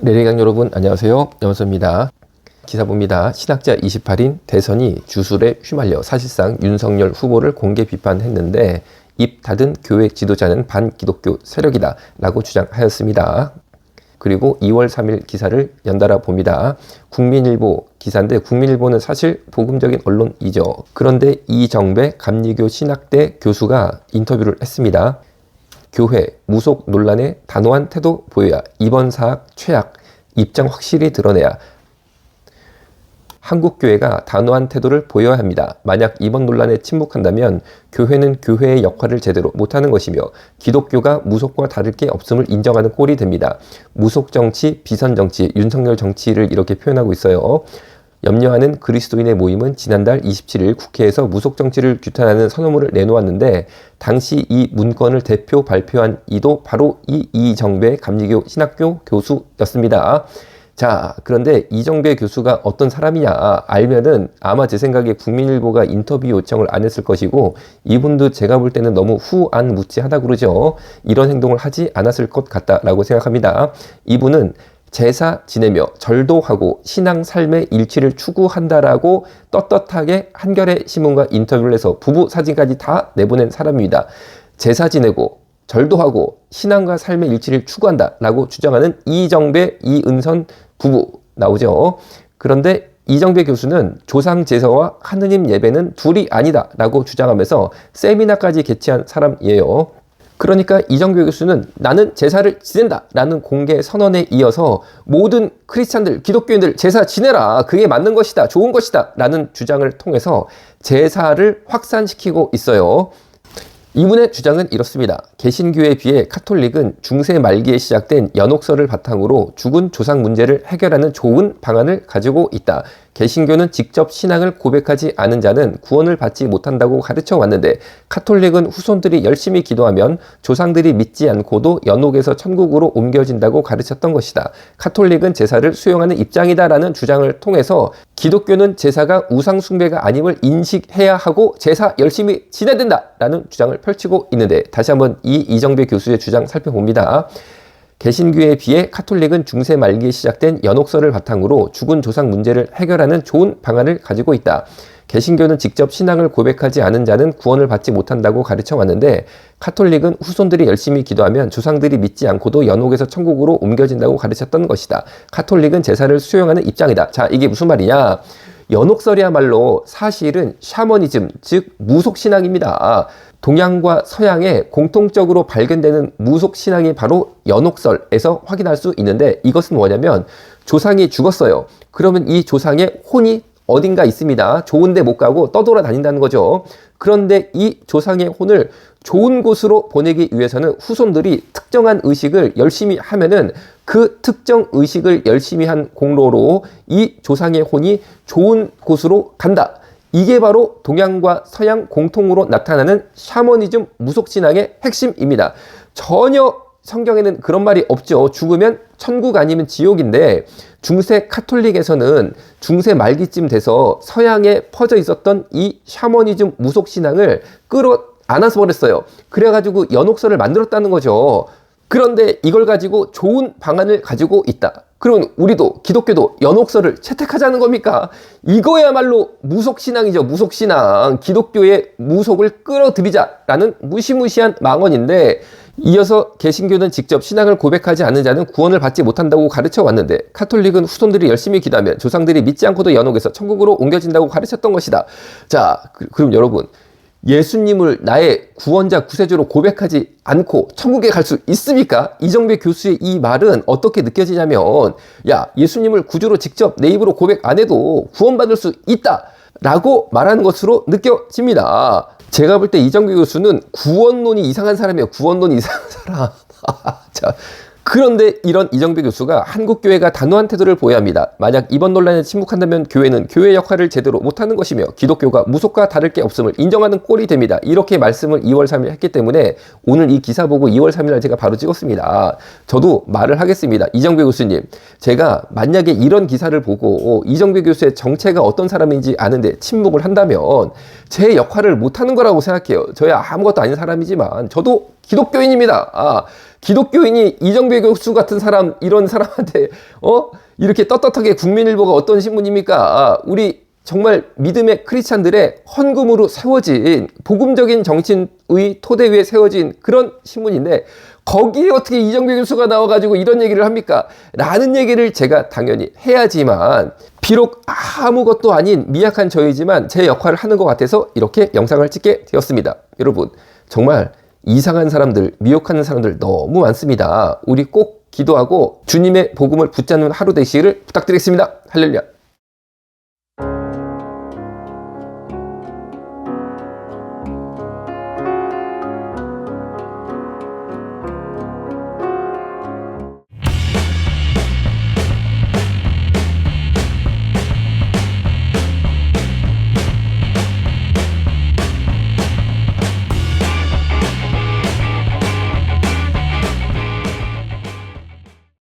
내리강 여러분 안녕하세요. 염소입니다. 기사 봅니다. 신학자 28인 대선이 주술에 휘말려 사실상 윤석열 후보를 공개 비판했는데 입 닫은 교회 지도자는 반기독교 세력이다 라고 주장하였습니다. 그리고 2월 3일 기사를 연달아 봅니다. 국민일보 기사인데 국민일보는 사실 복음적인 언론이죠. 그런데 이정배 감리교 신학대 교수가 인터뷰를 했습니다. 교회 무속 논란에 단호한 태도 보여야 이번 사학 최악 입장 확실히 드러내야 한국교회가 단호한 태도를 보여야 합니다. 만약 이번 논란에 침묵한다면 교회는 교회의 역할을 제대로 못하는 것이며 기독교가 무속과 다를 게 없음을 인정하는 꼴이 됩니다. 무속 정치, 비선 정치, 윤석열 정치를 이렇게 표현하고 있어요. 염려하는 그리스도인의 모임은 지난달 27일 국회에서 무속 정치를 규탄하는 선언문을 내놓았는데 당시 이 문건을 대표 발표한 이도 바로 이정배 감리교 신학교 교수였습니다. 자, 그런데 이정배 교수가 어떤 사람이냐 알면은 아마 제 생각에 국민일보가 인터뷰 요청을 안 했을 것이고 이분도 제가 볼 때는 너무 후안무치하다 그러죠. 이런 행동을 하지 않았을 것 같다라고 생각합니다. 이분은 제사 지내며 절도하고 신앙 삶의 일치를 추구한다라고 떳떳하게 한겨레 신문과 인터뷰를 해서 부부 사진까지 다 내보낸 사람입니다. 제사 지내고 절도하고 신앙과 삶의 일치를 추구한다라고 주장하는 이정배, 이은선 부부 나오죠. 그런데 이정배 교수는 조상 제사와 하느님 예배는 둘이 아니다라고 주장하면서 세미나까지 개최한 사람이에요. 그러니까 이정배 교수는 나는 제사를 지낸다 라는 공개 선언에 이어서 모든 크리스찬들, 기독교인들 제사 지내라. 그게 맞는 것이다. 좋은 것이다. 라는 주장을 통해서 제사를 확산시키고 있어요. 이분의 주장은 이렇습니다. 개신교에 비해 카톨릭은 중세 말기에 시작된 연옥설을 바탕으로 죽은 조상 문제를 해결하는 좋은 방안을 가지고 있다. 개신교는 직접 신앙을 고백하지 않은 자는 구원을 받지 못한다고 가르쳐 왔는데 카톨릭은 후손들이 열심히 기도하면 조상들이 믿지 않고도 연옥에서 천국으로 옮겨진다고 가르쳤던 것이다. 카톨릭은 제사를 수용하는 입장이다라는 주장을 통해서 기독교는 제사가 우상 숭배가 아님을 인식해야 하고 제사 열심히 지내야 된다라는 주장을 펼치고 있는데 다시 한번 이 이정배 교수의 주장 살펴봅니다. 개신교에 비해 카톨릭은 중세 말기에 시작된 연옥설을 바탕으로 죽은 조상 문제를 해결하는 좋은 방안을 가지고 있다. 개신교는 직접 신앙을 고백하지 않은 자는 구원을 받지 못한다고 가르쳐 왔는데 카톨릭은 후손들이 열심히 기도하면 조상들이 믿지 않고도 연옥에서 천국으로 옮겨진다고 가르쳤던 것이다. 카톨릭은 제사를 수용하는 입장이다. 자, 이게 무슨 말이냐? 연옥설이야말로 사실은 샤머니즘, 즉 무속신앙입니다. 동양과 서양에 공통적으로 발견되는 무속신앙이 바로 연옥설에서 확인할 수 있는데 이것은 뭐냐면 조상이 죽었어요. 그러면 이 조상의 혼이 어딘가 있습니다. 좋은데 못 가고 떠돌아다닌다는 거죠. 그런데 이 조상의 혼을 좋은 곳으로 보내기 위해서는 후손들이 특정한 의식을 열심히 하면은 그 특정 의식을 열심히 한 공로로 이 조상의 혼이 좋은 곳으로 간다. 이게 바로 동양과 서양 공통으로 나타나는 샤머니즘 무속신앙의 핵심입니다. 전혀 성경에는 그런 말이 없죠. 죽으면 천국 아니면 지옥인데 중세 카톨릭에서는 중세 말기쯤 돼서 서양에 퍼져 있었던 이 샤머니즘 무속신앙을 끌어 안아서 버렸어요. 그래가지고 연옥설을 만들었다는 거죠. 그런데 이걸 가지고 좋은 방안을 가지고 있다. 그러면 우리도 기독교도 연옥설을 채택하자는 겁니까? 이거야말로 무속신앙이죠. 무속신앙. 기독교의 무속을 끌어들이자라는 무시무시한 망언인데 이어서 개신교는 직접 신앙을 고백하지 않는 자는 구원을 받지 못한다고 가르쳐 왔는데 카톨릭은 후손들이 열심히 기도하면 조상들이 믿지 않고도 연옥에서 천국으로 옮겨진다고 가르쳤던 것이다. 자, 그럼 여러분 예수님을 나의 구원자 구세주로 고백하지 않고 천국에 갈 수 있습니까? 이정배 교수의 이 말은 어떻게 느껴지냐면 야, 예수님을 구주로 직접 내 입으로 고백 안 해도 구원받을 수 있다 라고 말하는 것으로 느껴집니다. 제가 볼 때 이정배 교수는 구원론이 이상한 사람이에요. 구원론이 이상한 사람. 자, 그런데 이런 이정배 교수가 한국교회가 단호한 태도를 보여야 합니다. 만약 이번 논란에 침묵한다면 교회는 교회 역할을 제대로 못하는 것이며 기독교가 무속과 다를 게 없음을 인정하는 꼴이 됩니다. 이렇게 말씀을 2월 3일 했기 때문에 오늘 이 기사 보고 2월 3일 날 제가 바로 찍었습니다. 저도 말을 하겠습니다. 이정배 교수님, 제가 만약에 이런 기사를 보고 이정배 교수의 정체가 어떤 사람인지 아는데 침묵을 한다면 제 역할을 못하는 거라고 생각해요. 저야 아무것도 아닌 사람이지만 저도 기독교인입니다. 기독교인이 이정배 교수 같은 사람, 이런 사람한테 이렇게 떳떳하게 국민일보가 어떤 신문입니까? 우리 정말 믿음의 크리스찬들의 헌금으로 세워진 복음적인 정신의 토대 위에 세워진 그런 신문인데 거기에 어떻게 이정배 교수가 나와가지고 이런 얘기를 합니까? 라는 얘기를 제가 당연히 해야지만, 비록 아무것도 아닌 미약한 저이지만 제 역할을 하는 것 같아서 이렇게 영상을 찍게 되었습니다. 여러분, 정말 이상한 사람들, 미혹하는 사람들 너무 많습니다. 우리 꼭 기도하고 주님의 복음을 붙잡는 하루 되시기를 부탁드리겠습니다. 할렐루야.